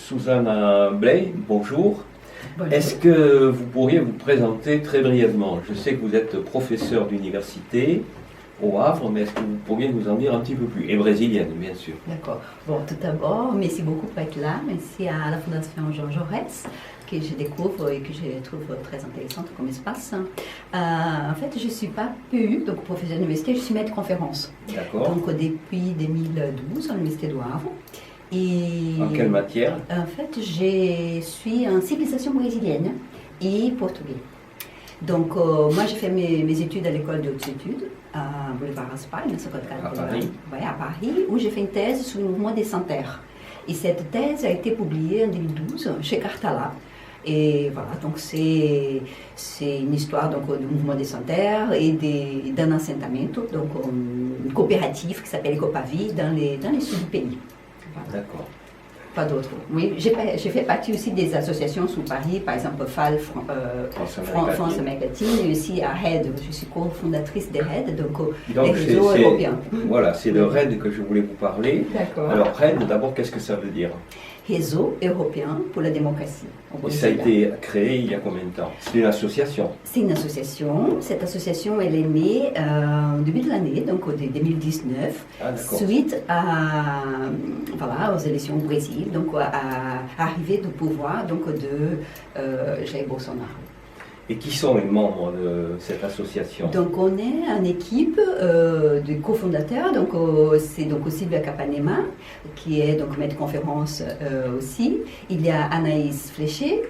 Susanna Bley, bonjour. Bonjour. Est-ce que vous pourriez vous présenter très brièvement? Je sais que vous êtes professeur d'université au Havre, mais est-ce que vous pourriez nous en dire un petit peu plus? Et brésilienne, bien sûr. D'accord. Bon, tout d'abord, merci beaucoup pour être là. Merci à la Fondation Jean Jaurès, que je découvre et que je trouve très intéressante comme espace. En fait, je ne suis pas PU, donc professeur d'université, je suis maître de conférence. D'accord. Donc, depuis 2012, à l'Université du Havre. Et En quelle matière? En fait, je suis en civilisation brésilienne et portugais. Donc, moi, j'ai fait mes études à l'école de hautes études, à Boulevard Raspail, À Paris. Ouais, à Paris, où j'ai fait une thèse sur le mouvement des Sans-Terre. Et cette thèse a été publiée en 2012 chez Cartala. Et voilà, donc c'est une histoire donc, du mouvement des Sans-Terre et d'un assentamento, donc une coopérative qui s'appelle Ecopavi dans les sud du pays. Voilà. D'accord. Pas d'autres. Oui, j'ai fait partie aussi des associations sous Paris, par exemple FAL, France Amérique latine, et aussi à RED. Je suis cofondatrice des RED, donc les réseaux européens. Voilà, c'est de RED que je voulais vous parler. D'accord. Alors RED, d'abord, qu'est-ce que ça veut dire? Réseau européen pour la démocratie. Et ça a été créé il y a combien de temps? C'est une association? C'est une association. Cette association, elle est née au début de l'année, donc au 2019, suite aux élections au Brésil, donc à l'arrivée du pouvoir de Jair Bolsonaro. Et qui sont les membres de cette association? Donc on est une équipe de cofondateurs, donc c'est donc Silvia Capanema qui est donc maître de conférence aussi. Il y a Anaïs Fléché,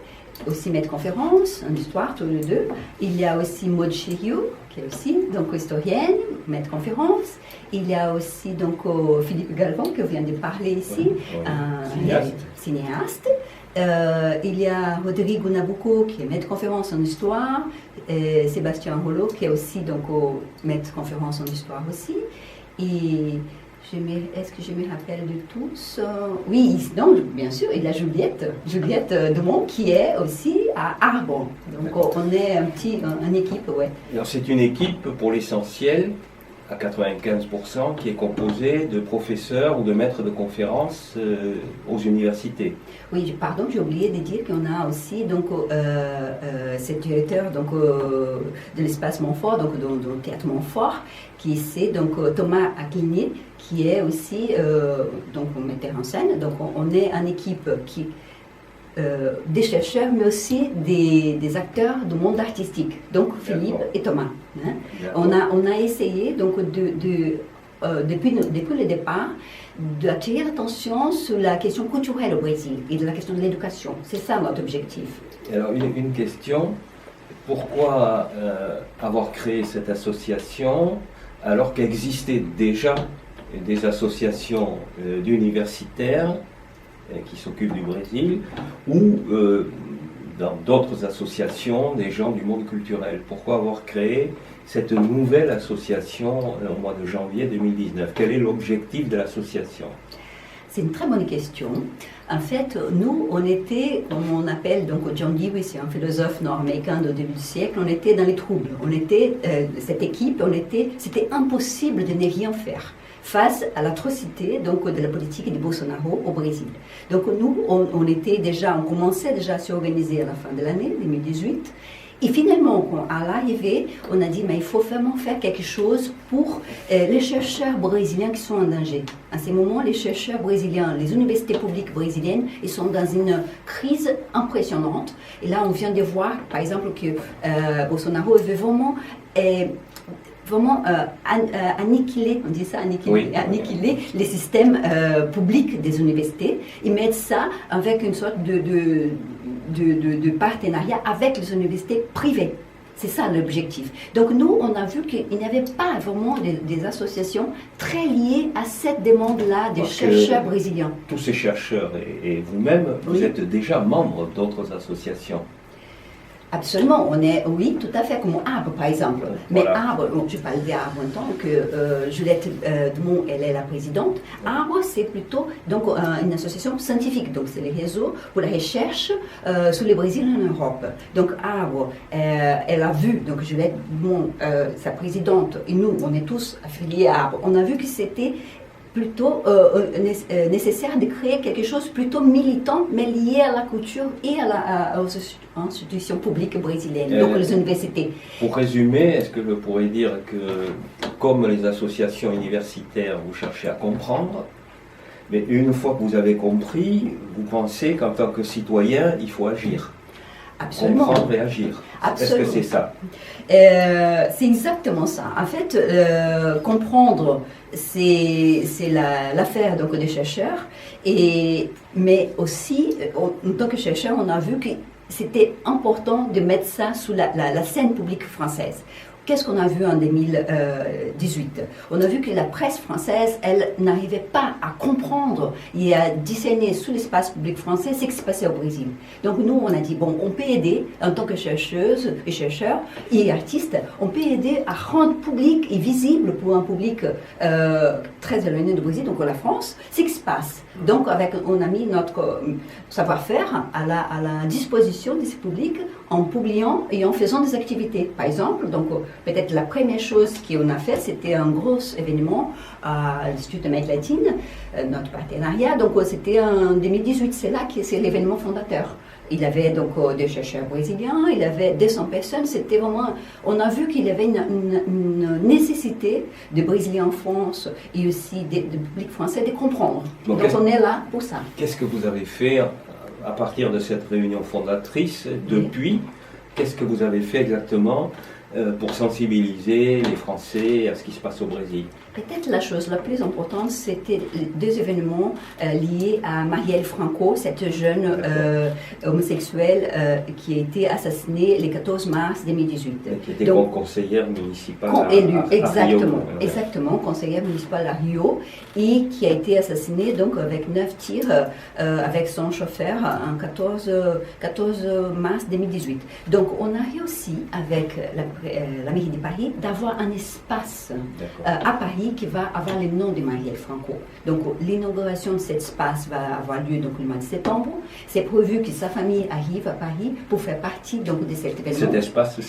aussi maître de conférence en histoire tous les deux. Il y a aussi Maud Chiriou qui est aussi donc historienne, maître de conférence. Il y a aussi donc Philippe Galvan qui vient de parler ici, cinéaste. Il y a Rodrigo Nabucco qui est maître de conférence en histoire, et Sébastien Rollo qui est aussi donc maître de conférence en histoire aussi. Et est-ce que je me rappelle de tous? Oui, non, bien sûr, il y a Juliette Dumont qui est aussi à Arbon. Donc on est une équipe, ouais. Alors c'est une équipe pour l'essentiel à 95% qui est composée de professeurs ou de maîtres de conférences aux universités. Oui, pardon, j'ai oublié de dire qu'on a aussi donc ce directeur donc de l'espace Montfort, donc du théâtre Montfort, qui c'est donc Thomas Aquilinier, qui est aussi donc metteur en scène. Donc on est une équipe qui des chercheurs, mais aussi des acteurs du monde artistique, donc Philippe et Thomas. Hein. On a essayé donc depuis le départ d'attirer l'attention sur la question culturelle au Brésil et de la question de l'éducation. C'est ça notre objectif. Alors une question, pourquoi avoir créé cette association alors qu'existaient déjà des associations d'universitaires qui s'occupent du Brésil, ou dans d'autres associations, des gens du monde culturel? Pourquoi avoir créé cette nouvelle association au mois de janvier 2019? Quel est l'objectif de l'association? C'est une très bonne question. En fait, nous, on était, comme on appelle, donc John Dewey, c'est un philosophe nord-américain du début du siècle, on était dans les troubles. On était, cette équipe, c'était impossible de ne rien faire face à l'atrocité donc de la politique de Bolsonaro au Brésil. Donc nous, on commençait déjà à s'organiser à la fin de l'année 2018. Et finalement, à l'arrivée, on a dit, mais il faut vraiment faire quelque chose pour les chercheurs brésiliens qui sont en danger. À ce moment, les chercheurs brésiliens, les universités publiques brésiliennes, ils sont dans une crise impressionnante. Et là, on vient de voir, par exemple, que Bolsonaro veut vraiment annihiler, on dit ça, annihiler les systèmes publics des universités et mettre ça avec une sorte de partenariat avec les universités privées. C'est ça l'objectif. Donc nous, on a vu qu'il n'y avait pas vraiment des associations très liées à cette demande-là des chercheurs brésiliens. Tous ces chercheurs et vous-même, vous êtes déjà membre d'autres associations. Absolument, oui, tout à fait, comme Arbre par exemple. Voilà. Mais Arbre, je parle d'Arbre en tant que Juliette Dumont, elle est la présidente. Arbre, c'est plutôt donc, une association scientifique, donc c'est les réseaux pour la recherche sur le Brésil et en Europe. Donc Arbre, elle a vu, donc Juliette Dumont, sa présidente, et nous, on est tous affiliés à Arbre, on a vu que c'était plutôt nécessaire de créer quelque chose plutôt militant, mais lié à la culture et aux institutions publiques brésiliennes, donc les universités. Pour résumer, est-ce que je pourrais dire que, comme les associations universitaires, vous cherchez à comprendre, mais une fois que vous avez compris, vous pensez qu'en tant que citoyen, il faut agir. Absolument. Comprendre et agir. Absolument. Est-ce que c'est ça? C'est exactement ça. En fait, comprendre, c'est l'affaire donc des chercheurs, mais aussi, en tant que chercheur, on a vu que c'était important de mettre ça sous la scène publique française. Qu'est-ce qu'on a vu en 2018? On a vu que la presse française, elle n'arrivait pas à comprendre et à discerner sous l'espace public français ce qui se passait au Brésil. Donc nous, on a dit, bon, on peut aider, en tant que chercheuses et chercheurs et artistes, on peut aider à rendre public et visible pour un public très éloigné du Brésil, donc la France, ce qui se passe. Donc on a mis notre savoir-faire à la disposition de ce public en publiant et en faisant des activités. Par exemple, donc peut-être la première chose qu'on a fait, c'était un gros événement à l'Institut d'Amérique latine, notre partenariat. Donc c'était en 2018, c'est l'événement fondateur. Il y avait donc des chercheurs brésiliens, il y avait 200 personnes. C'était vraiment, on a vu qu'il y avait une nécessité de Brésiliens en France et aussi du public français de comprendre. Donc on est là pour ça. Qu'est-ce que vous avez fait à partir de cette réunion fondatrice depuis? Qu'est-ce que vous avez fait exactement pour sensibiliser les Français à ce qui se passe au Brésil? Peut-être la chose la plus importante, c'était deux événements liés à Marielle Franco, cette jeune homosexuelle qui a été assassinée le 14 mars 2018. Qui était donc conseillère municipale élue, à exactement, Rio. Exactement, conseillère municipale à Rio, et qui a été assassinée donc avec 9 tirs avec son chauffeur en 14 mars 2018. Donc on a réussi avec la mairie de Paris d'avoir un espace à Paris qui va avoir le nom de Marielle Franco. Donc l'inauguration de cet espace va avoir lieu donc, le mois de septembre. C'est prévu que sa famille arrive à Paris pour faire partie donc, de cet événement. Cet espace,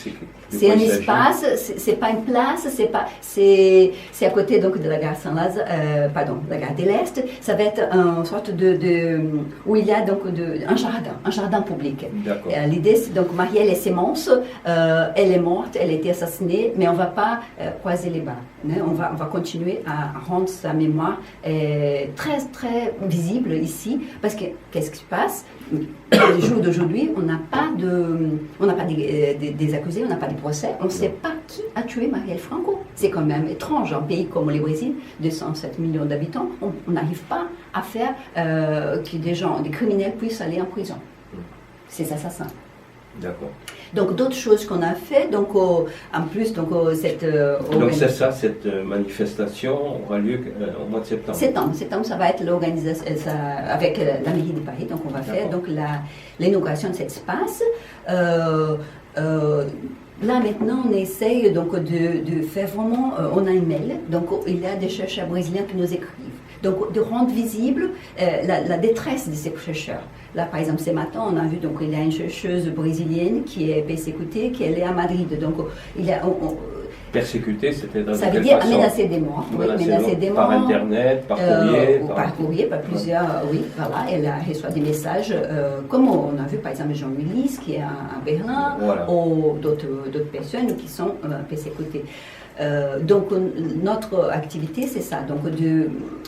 c'est un espace, c'est pas une place, c'est à côté donc, de la gare Saint-Lazare, la gare de l'Est. Ça va être une sorte où il y a donc un jardin public. L'idée, c'est donc Marielle est immense, elle est morte, elle a été assassinée, mais on ne va pas croiser les bras. Hein? On va continuer à rendre sa mémoire très très visible ici, parce que qu'est-ce qui se passe? Le jour d'aujourd'hui, on n'a pas des accusés, on n'a pas de procès, on ne sait pas qui a tué Marielle Franco. C'est quand même étrange, un pays comme le Brésil, 207 millions d'habitants, on n'arrive pas à faire que des criminels puissent aller en prison. Ces assassins. D'accord. Donc d'autres choses qu'on a fait, donc en plus cette donc c'est ça, cette manifestation aura lieu au mois de septembre. Septembre, ça va être l'organisation avec la mairie de Paris. Donc on va faire donc l'inauguration de cet espace. Là maintenant, on essaye donc de faire vraiment, on a un mail, donc il y a des chercheurs brésiliens qui nous écrivent. Donc de rendre visible la détresse de ces chercheurs. Là, par exemple, ce matin, on a vu donc il y a une chercheuse brésilienne qui est persécutée, qui est à Madrid. Donc il y a persécutée, c'est-à-dire de quelle façon? Ça veut dire menacée des morts. Menacée des morts. Par internet, par courrier. Par courrier, par plusieurs, oui, voilà. Elle reçoit des messages, comme on a vu par exemple Jean Ulysse qui est à Berlin, ou d'autres personnes qui sont persécutées. Donc notre activité c'est ça, donc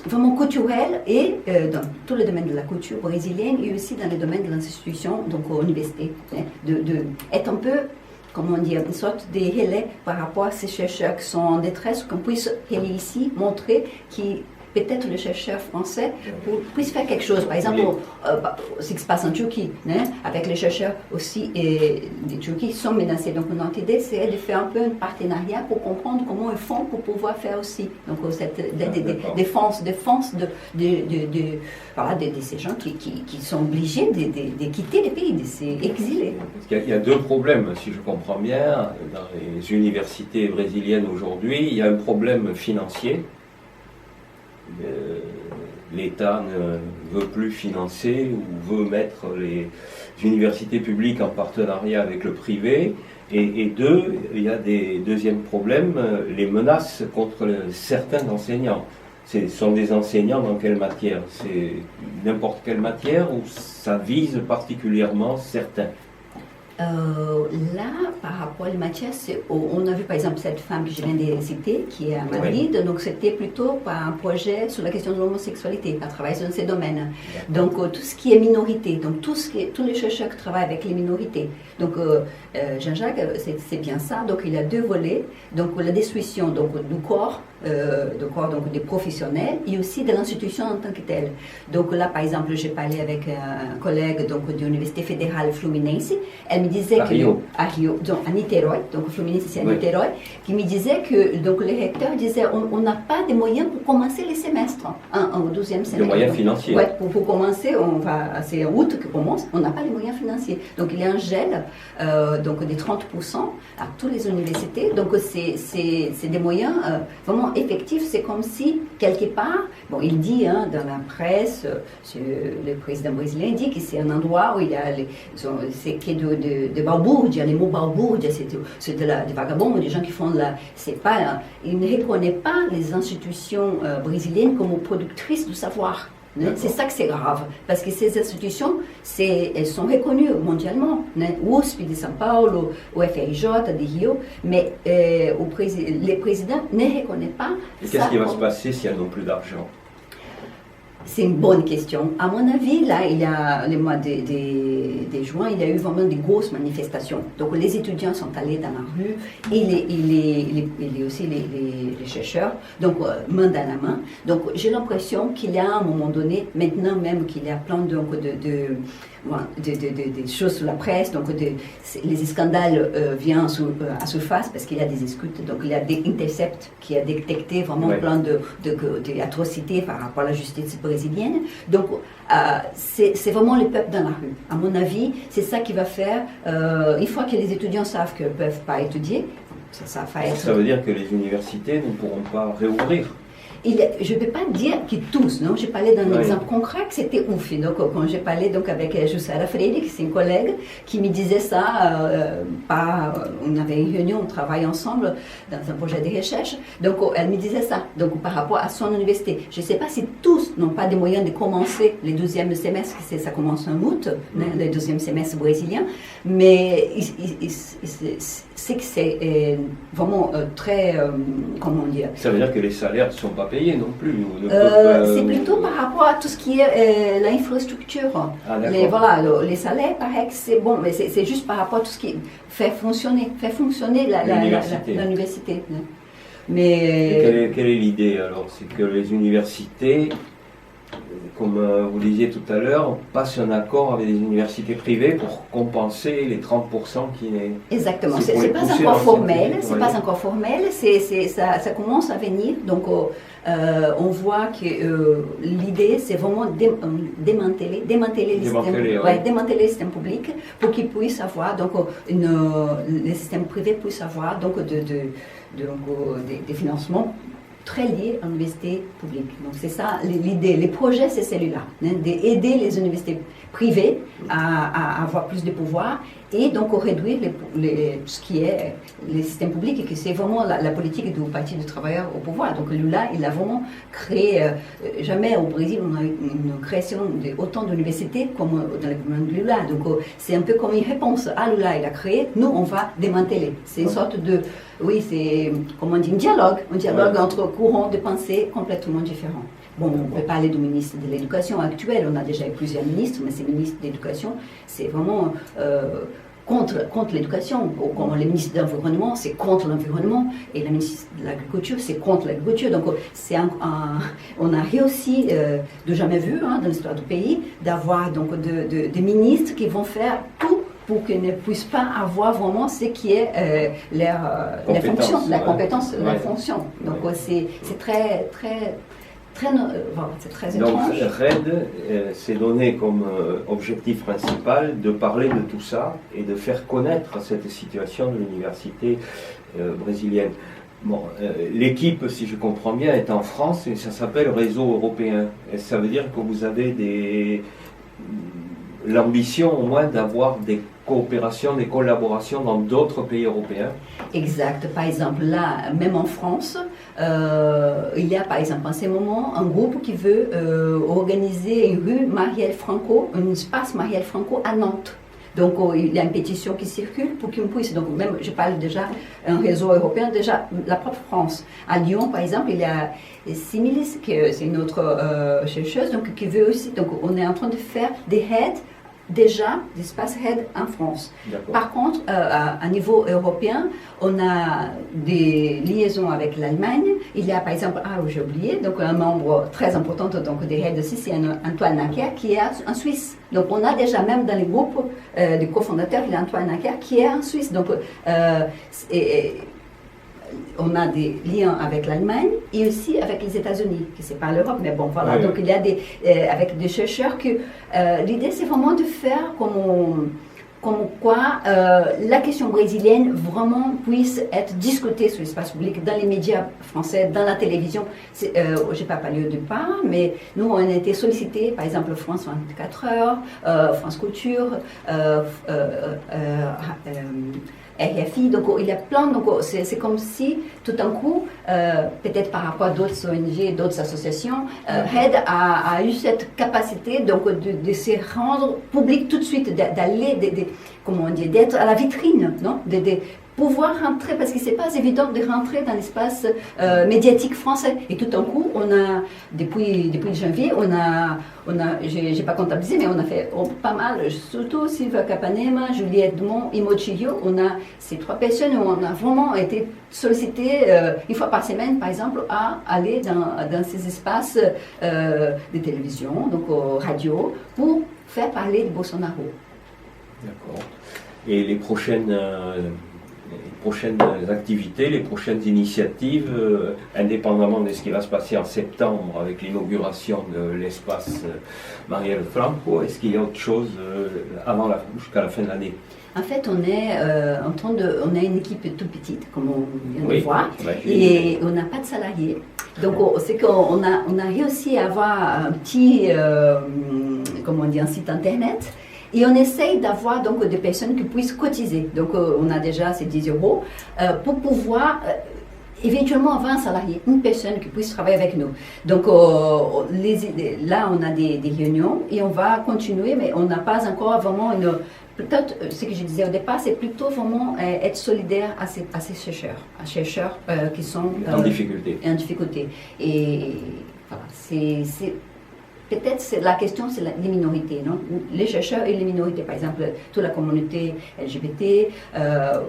vraiment culturelle et dans tous les domaines de la culture brésilienne et aussi dans les domaines de l'institution, donc aux universités, de être un peu, comment dire, une sorte de relais par rapport à ces chercheurs qui sont en détresse, qu'on puisse aller ici montrer qui peut-être les chercheurs français puissent faire quelque chose. Par exemple, ce qui se passe en Turquie, hein, avec les chercheurs aussi des Turquie sont menacés. Donc notre idée, c'est de faire un peu un partenariat pour comprendre comment ils font pour pouvoir faire aussi. Donc cette défense de ces gens qui sont obligés de quitter les pays, de s'exiler. Il y a deux problèmes, si je comprends bien, dans les universités brésiliennes aujourd'hui. Il y a un problème financier. L'État ne veut plus financer ou veut mettre les universités publiques en partenariat avec le privé. Et deux, il y a des deuxièmes problèmes, les menaces contre certains enseignants. Ce sont des enseignants dans quelle matière? C'est n'importe quelle matière ou ça vise particulièrement certains? Là, par rapport à la matière, on a vu par exemple cette femme que je viens de citer, qui est à Madrid, oui. Donc c'était plutôt par un projet sur la question de l'homosexualité, à travailler dans ces domaines. Donc tout ce qui est minorité, donc tous les chercheurs qui travaillent avec les minorités. Donc Jean-Jacques, c'est bien ça, donc il a deux volets, donc la destruction donc, du corps donc des professionnels et aussi de l'institution en tant que telle. Donc là, par exemple, j'ai parlé avec un collègue donc, de l'Université fédérale Fluminense. Elle me disait à Rio, donc à Niterói, donc Fluminense c'est à Niterói, qui me disait que donc, les recteurs disaient on n'a pas de moyens pour commencer les semestres, au 12e semestre. De moyens financiers. Ouais, pour commencer, c'est en août que commence, on n'a pas les moyens financiers. Donc il y a un gel donc des 30% à toutes les universités. Donc c'est des moyens vraiment effectif, c'est comme si, quelque part, bon, il dit dans la presse, le président brésilien dit que c'est un endroit où il y a c'est que de balbúrdia, les mots balbúrdia, c'est des vagabonds, des gens qui font c'est pas, il ne reconnaît pas les institutions brésiliennes comme productrices du savoir. C'est ça que c'est grave, parce que ces institutions, elles sont reconnues mondialement. USP de São Paulo, o FRJ de Rio, mais les présidents ne reconnaissent pas. Et qu'est-ce qui va se passer si elles n'ont plus d'argent? C'est une bonne question. À mon avis, là, il y a le mois de juin, il y a eu vraiment des grosses manifestations. Donc les étudiants sont allés dans la rue et aussi les chercheurs, donc main dans la main. Donc j'ai l'impression qu'il y a à un moment donné, maintenant même qu'il y a plein de choses sur la presse, donc les scandales viennent à surface parce qu'il y a des écoutes, donc il y a des Intercept qui a détecté vraiment plein d'atrocités par rapport à la justice brésilienne. Donc c'est vraiment le peuple dans la rue. À mon avis, c'est ça qui va faire, une fois que les étudiants savent qu'ils ne peuvent pas étudier, ça veut dire que les universités ne pourront pas réouvrir. Je ne peux pas dire que tous, non? J'ai parlé d'un exemple concret que c'était ouf. Donc, quand j'ai parlé donc, avec Jussara Freire, qui c'est une collègue, qui me disait ça, on avait une réunion, on travaille ensemble dans un projet de recherche, donc elle me disait ça, donc par rapport à son université. Je ne sais pas si tous n'ont pas des moyens de commencer les 12e semestres, ça commence en août, le 12e semestre brésilien, mais c'est que c'est vraiment très, comment dire... Ça veut dire que les salaires ne sont pas payés non plus. C'est plutôt par rapport à tout ce qui est l'infrastructure. Les salaires, paraît que c'est bon, mais c'est juste par rapport à tout ce qui fait fonctionner l'université. Mais quelle est l'idée alors? C'est que les universités, comme vous disiez tout à l'heure, passent un accord avec les universités privées pour compenser les 30% qui n'est... Exactement, c'est pas encore formel, ça commence à venir, donc on voit que l'idée c'est vraiment démanteler le système public pour qu'ils puissent avoir, donc les systèmes privés puissent avoir donc des financements très liés à l'université publique. Donc c'est ça l'idée, les projets c'est celui-là, d'aider les universités privées à avoir plus de pouvoir et donc réduire ce qui est les systèmes publics et que c'est vraiment la politique du Parti du travailleur au pouvoir. Donc Lula, il a vraiment créé, jamais au Brésil on a eu une création d'autant d'universités comme dans le gouvernement de Lula. Donc c'est un peu comme une réponse à Lula, il a créé, nous on va démanteler. C'est une sorte de, c'est comment on dit, un dialogue entre courants de pensée complètement différents. Bon, on peut parler du ministre de l'Éducation actuel, on a déjà eu plusieurs ministres, mais ces ministres de l'Éducation, c'est vraiment contre l'éducation. Comme le ministre de l'Environnement, c'est contre l'environnement, et le ministre de l'Agriculture, c'est contre l'agriculture. Donc, on a réussi, de jamais vu dans l'histoire du pays, d'avoir donc des ministres qui vont faire tout pour qu'ils ne puissent pas avoir vraiment ce qui est leur fonction, la compétence, la fonction. Donc, c'est très, très... c'est très étrange. Donc RED s'est donné comme objectif principal de parler de tout ça et de faire connaître cette situation de l'université brésilienne. Bon, l'équipe, si je comprends bien, est en France et ça s'appelle Réseau européen. Et ça veut dire que vous avez l'ambition au moins d'avoir des coopérations, des collaborations dans d'autres pays européens. Exact. Par exemple, là, même en France, il y a par exemple en ce moment un groupe qui veut organiser une rue Marielle Franco, un espace Marielle Franco à Nantes. Donc il y a une pétition qui circule pour qu'on puisse, donc même je parle déjà un réseau européen, déjà la propre France. À Lyon par exemple, il y a Similis, c'est une autre chercheuse, donc qui veut aussi, donc on est en train de faire des heads, déjà d'espace head en France. Par contre, à niveau européen, on a des liaisons avec l'Allemagne. Il y a par exemple, j'ai oublié, donc un membre très important donc, des heads aussi, c'est Antoine Naquer qui est en Suisse. Donc on a déjà même dans les groupes des cofondateurs, il y a Antoine Naquer qui est en Suisse. Donc on a des liens avec l'Allemagne et aussi avec les États-Unis, qui c'est pas l'Europe, mais bon, voilà. Oui. Donc il y a avec des chercheurs que l'idée c'est vraiment de faire comme quoi la question brésilienne vraiment puisse être discutée sur l'espace public, dans les médias français, dans la télévision. Je n'ai pas parlé au départ, mais nous on a été sollicités, par exemple France 24 heures, France Culture, RFI, donc il y a plein, donc c'est comme si tout d'un coup, peut-être par rapport à d'autres ONG, d'autres associations, RED a eu cette capacité donc de se rendre public tout de suite, d'aller, comment dire, d'être à la vitrine, non, de pouvoir rentrer, parce que c'est pas évident de rentrer dans l'espace médiatique français. Et tout d'un coup, on a, depuis janvier, j'ai pas comptabilisé, mais on a fait pas mal, surtout Silvia Capanema, Juliette Dumont, Imochillo, on a ces 3 personnes où on a vraiment été sollicités une fois par semaine, par exemple, à aller dans ces espaces de télévision, donc radio, pour faire parler de Bolsonaro. D'accord. Et les prochaines activités, les prochaines initiatives, indépendamment de ce qui va se passer en septembre avec l'inauguration de l'espace Marielle Franco, est-ce qu'il y a autre chose jusqu'à la fin de l'année? En fait, on est on a une équipe toute petite, comme on vient de voir, et on n'a pas de salariés. Donc, c'est qu'on a réussi à avoir un petit, un site internet. Et on essaye d'avoir donc des personnes qui puissent cotiser. Donc on a déjà ces 10 euros pour pouvoir éventuellement avoir un salarié, une personne qui puisse travailler avec nous. Donc là on a des réunions et on va continuer, mais on n'a pas encore vraiment une... Peut-être, ce que je disais au départ, c'est plutôt vraiment être solidaire à ces chercheurs qui sont en difficulté. Et voilà, c'est peut-être la question, c'est les minorités, non? Les chercheurs et les minorités, par exemple, toute la communauté LGBT, la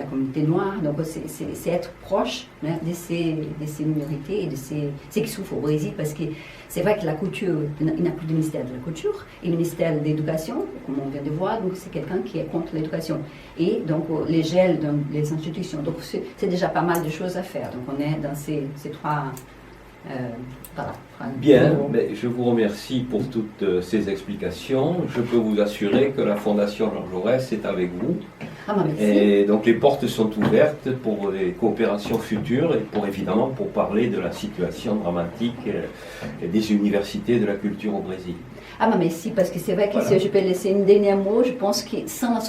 communauté noire, donc c'est être proche de ces minorités et de ceux qui souffrent au Brésil, parce que c'est vrai que la culture, il n'y a plus de ministère de la culture, et le ministère de l'éducation, comme on vient de voir, donc c'est quelqu'un qui est contre l'éducation. Et donc les gels dans les institutions, donc c'est déjà pas mal de choses à faire. Donc on est dans ces 3... voilà. Bien, mais je vous remercie pour toutes ces explications. Je peux vous assurer que la Fondation Georges Jaurès est avec vous. Et donc les portes sont ouvertes pour les coopérations futures et évidemment pour parler de la situation dramatique des universités de la culture au Brésil. Merci, parce que c'est vrai que si je peux laisser un dernier mot, je pense que sans la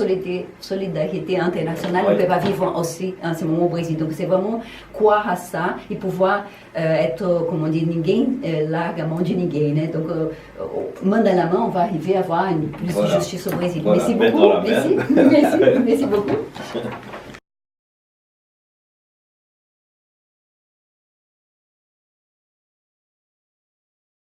solidarité internationale, on ne peut pas vivre aussi en ce moment au Brésil. Donc c'est vraiment croire à ça et pouvoir être, comme on dit, ninguém larga a mão de ninguém. Né? Donc, main dans la main, on va arriver à avoir plus de justice au Brésil. Merci beaucoup. Merci beaucoup.